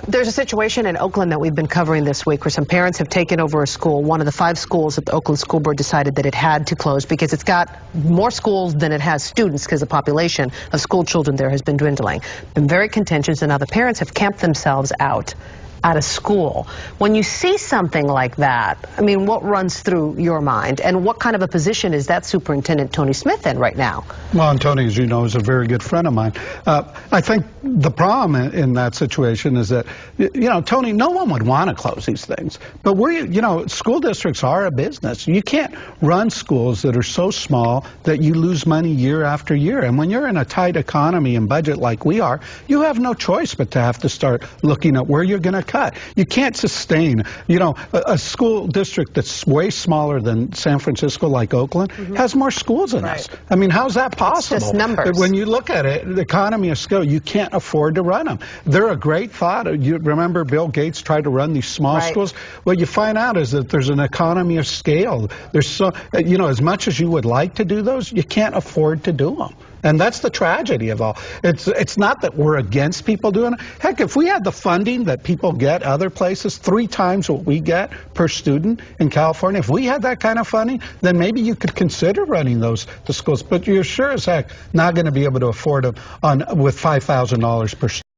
There's a situation in Oakland that we've been covering this week where some parents have taken over a school. One of the 5 schools that the Oakland School Board decided that it had to close because it's got more schools than it has students because the population of school children there has been dwindling. Been very contentious, and now the parents have camped themselves out of school. When you see something like that, I mean, what runs through your mind? And what kind of a position is that Superintendent Tony Smith in right now? Well, and Tony, as you know, is a very good friend of mine. I think the problem in that situation is that, Tony, no one would want to close these things. But school districts are a business. You can't run schools that are so small that you lose money year after year. And when you're in a tight economy and budget like we are, you have no choice but to have to start looking at where you're going to cut. You can't sustain, a school district that's way smaller than San Francisco, like Oakland, has more schools than us. I mean, how's that possible? It's just numbers. When you look at it, the economy of scale, you can't afford to run them. They're a great thought. You remember Bill Gates tried to run these small schools? What you find out is that there's an economy of scale. There's so, as much as you would like to do those, you can't afford to do them. And that's the tragedy of all. It's not that we're against people doing it. Heck, if we had the funding that people get other places, 3 times what we get per student in California, if we had that kind of funding, then maybe you could consider running the schools. But you're sure as heck not going to be able to afford them with $5,000 per student.